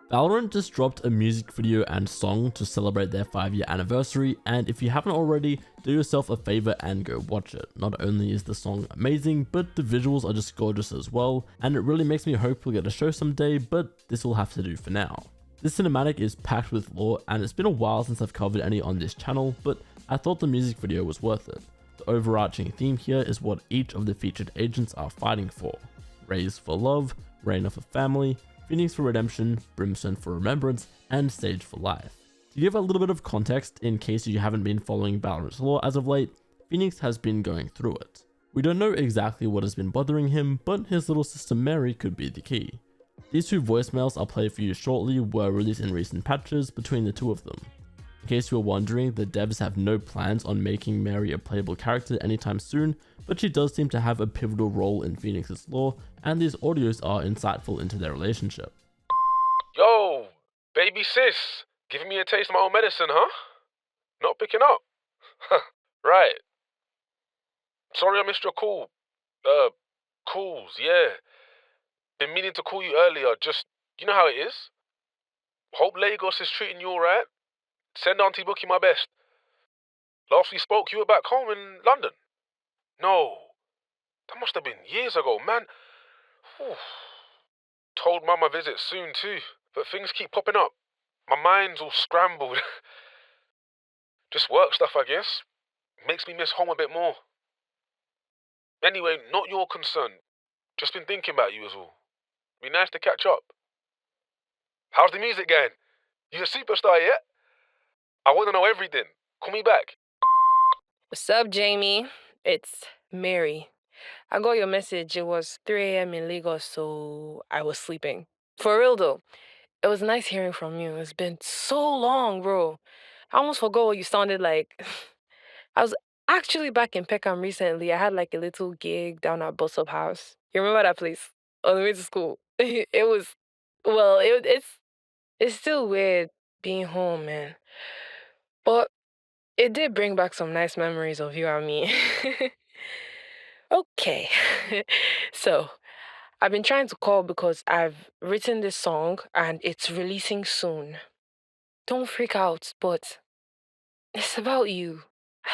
Valorant just dropped a music video and song to celebrate their 5-year anniversary, and if you haven't already, do yourself a favor and go watch it. Not only is the song amazing, but the visuals are just gorgeous as well, and it really makes me hope we'll get a show someday, but this will have to do for now. This cinematic is packed with lore, and it's been a while since I've covered any on this channel, but I thought the music video was worth it. The overarching theme here is what each of the featured agents are fighting for. Raze for love, Rayna for family, Phoenix for redemption, Brimstone for remembrance, and Sage for life. To give a little bit of context, in case you haven't been following Valorant's lore as of late, Phoenix has been going through it. We don't know exactly what has been bothering him, but his little sister Mary could be the key. These two voicemails I'll play for you shortly were released in recent patches between the two of them. In case you were wondering, the devs have no plans on making Mary a playable character anytime soon, but she does seem to have a pivotal role in Phoenix's lore, and these audios are insightful into their relationship. Yo, baby sis, giving me a taste of my own medicine, huh? Not picking up? Right. Sorry I missed your call. Calls, yeah. Been meaning to call you earlier, just, you know how it is. Hope Lagos is treating you alright. Send Auntie Bookie my best. Last we spoke, you were back home in London. No, that must have been years ago, man. Whew. Told Mum I visit soon too, but things keep popping up. My mind's all scrambled. Just work stuff, I guess. Makes me miss home a bit more. Anyway, not your concern. Just been thinking about you as all. Be nice to catch up. How's the music going? You a superstar yet? I want to know everything. Call me back. What's up, Jamie? It's Mary. I got your message. It was 3 a.m. in Lagos, so I was sleeping. For real though, it was nice hearing from you. It's been so long, bro. I almost forgot what you sounded like. I was actually back in Peckham recently. I had like a little gig down at Bossop House. You remember that place? On the way to school. It was, well, it's still weird being home, man. But it did bring back some nice memories of you and me. Okay. So, I've been trying to call because I've written this song and it's releasing soon. Don't freak out, but it's about you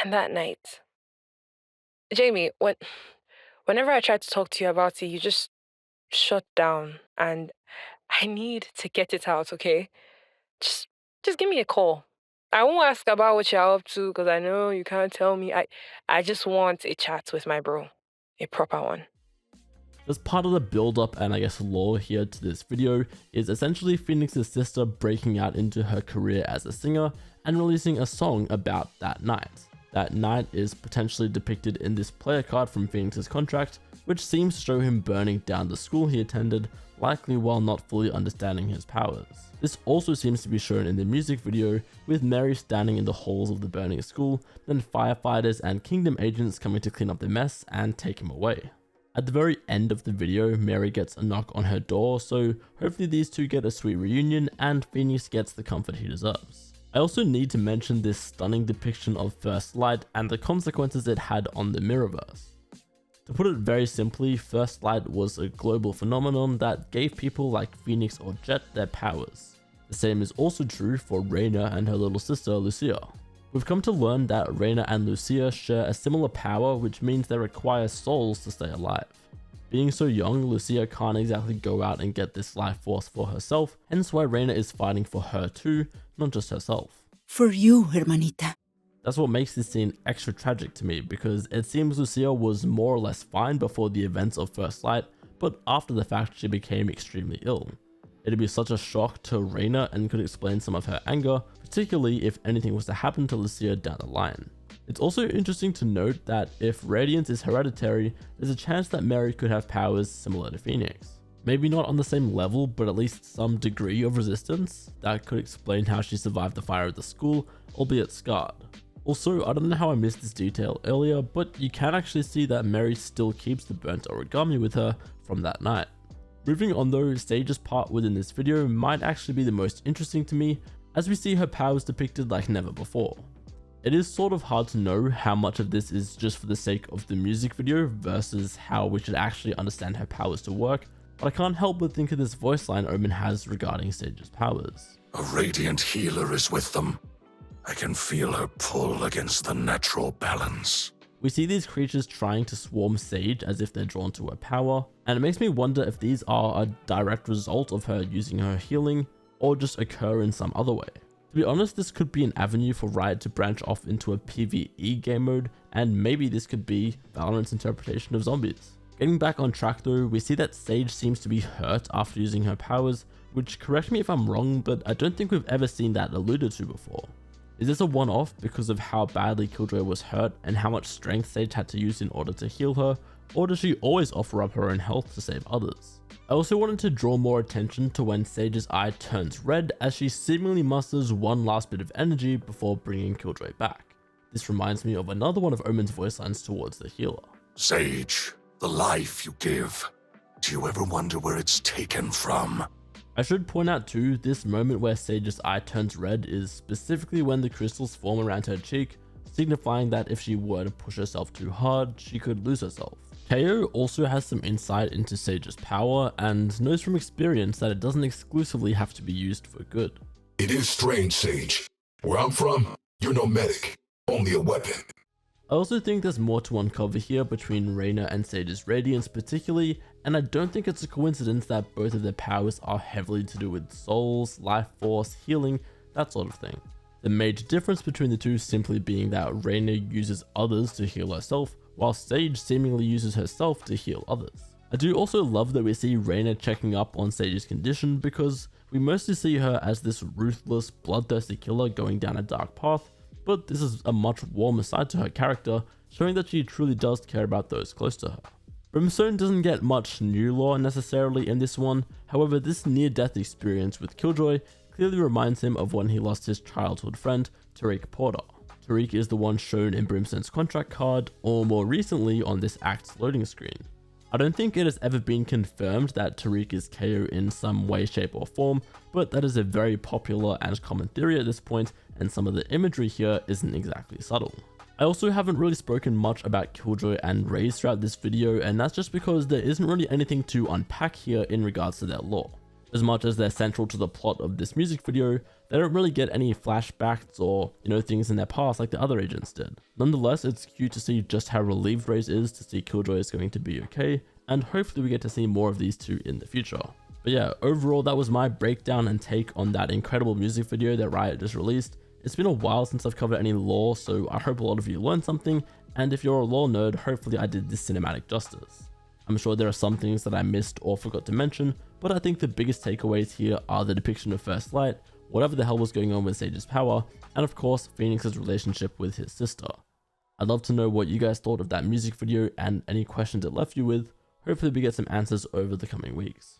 and that night. Jamie, whenever I try to talk to you about it, you just shut down, and I need to get it out, okay? Just give me a call. I won't ask about what you're up to because I know you can't tell me. I just want a chat with my bro. A proper one. As part of the build up and I guess lore here to this video is essentially Phoenix's sister breaking out into her career as a singer and releasing a song about that night. That night is potentially depicted in this player card from Phoenix's contract, which seems to show him burning down the school he attended, likely while not fully understanding his powers. This also seems to be shown in the music video, with Mary standing in the halls of the burning school, then firefighters and kingdom agents coming to clean up the mess and take him away. At the very end of the video, Mary gets a knock on her door, so hopefully these two get a sweet reunion and Phoenix gets the comfort he deserves. I also need to mention this stunning depiction of First Light and the consequences it had on the Mirrorverse. To put it very simply, First Light was a global phenomenon that gave people like Phoenix or Jet their powers. The same is also true for Rayna and her little sister Lucia. We've come to learn that Rayna and Lucia share a similar power, which means they require souls to stay alive. Being so young, Lucia can't exactly go out and get this life force for herself, hence why Rayna is fighting for her too, not just herself. For you, hermanita. That's what makes this scene extra tragic to me, because it seems Lucia was more or less fine before the events of First Light, but after the fact she became extremely ill. It'd be such a shock to Rayna and could explain some of her anger, particularly if anything was to happen to Lucia down the line. It's also interesting to note that if Radiance is hereditary, there's a chance that Mary could have powers similar to Phoenix. Maybe not on the same level, but at least some degree of resistance. That could explain how she survived the fire at the school, albeit scarred. Also, I don't know how I missed this detail earlier, but you can actually see that Mary still keeps the burnt origami with her from that night. Moving on though, Sage's part within this video might actually be the most interesting to me, as we see her powers depicted like never before. It is sort of hard to know how much of this is just for the sake of the music video versus how we should actually understand her powers to work, but I can't help but think of this voice line Omen has regarding Sage's powers. A radiant healer is with them. I can feel her pull against the natural balance. We see these creatures trying to swarm Sage as if they're drawn to her power, and it makes me wonder if these are a direct result of her using her healing, or just occur in some other way. To be honest, this could be an avenue for Riot to branch off into a PvE game mode, and maybe this could be Valorant's interpretation of zombies. Getting back on track though, we see that Sage seems to be hurt after using her powers, which, correct me if I'm wrong, but I don't think we've ever seen that alluded to before. Is this a one-off because of how badly Killjoy was hurt and how much strength Sage had to use in order to heal her, or does she always offer up her own health to save others? I also wanted to draw more attention to when Sage's eye turns red as she seemingly musters one last bit of energy before bringing Killjoy back. This reminds me of another one of Omen's voice lines towards the healer. Sage, the life you give, do you ever wonder where it's taken from? I should point out too, this moment where Sage's eye turns red is specifically when the crystals form around her cheek, signifying that if she were to push herself too hard, she could lose herself. KO also has some insight into Sage's power and knows from experience that it doesn't exclusively have to be used for good. It is strange, Sage. Where I'm from, you're no medic, only a weapon. I also think there's more to uncover here between Rayna and Sage's Radiance particularly, and I don't think it's a coincidence that both of their powers are heavily to do with souls, life force, healing, that sort of thing. The major difference between the two simply being that Rayna uses others to heal herself, while Sage seemingly uses herself to heal others. I do also love that we see Rayna checking up on Sage's condition because we mostly see her as this ruthless, bloodthirsty killer going down a dark path, but this is a much warmer side to her character, showing that she truly does care about those close to her. Brimstone doesn't get much new lore necessarily in this one, however this near-death experience with Killjoy clearly reminds him of when he lost his childhood friend, Tariq Porter. Tariq is the one shown in Brimstone's contract card, or more recently on this act's loading screen. I don't think it has ever been confirmed that Tariq is KO in some way, shape or form, but that is a very popular and common theory at this point, and some of the imagery here isn't exactly subtle. I also haven't really spoken much about Killjoy and Raze throughout this video, and that's just because there isn't really anything to unpack here in regards to their lore. As much as they're central to the plot of this music video, they don't really get any flashbacks or, things in their past like the other agents did. Nonetheless, it's cute to see just how relieved Raze is to see Killjoy is going to be okay, and hopefully we get to see more of these two in the future. But yeah, overall that was my breakdown and take on that incredible music video that Riot just released. It's been a while since I've covered any lore, so I hope a lot of you learned something, and if you're a lore nerd, hopefully I did this cinematic justice. I'm sure there are some things that I missed or forgot to mention, but I think the biggest takeaways here are the depiction of First Light, whatever the hell was going on with Sage's power, and of course Phoenix's relationship with his sister. I'd love to know what you guys thought of that music video and any questions it left you with. Hopefully we get some answers over the coming weeks.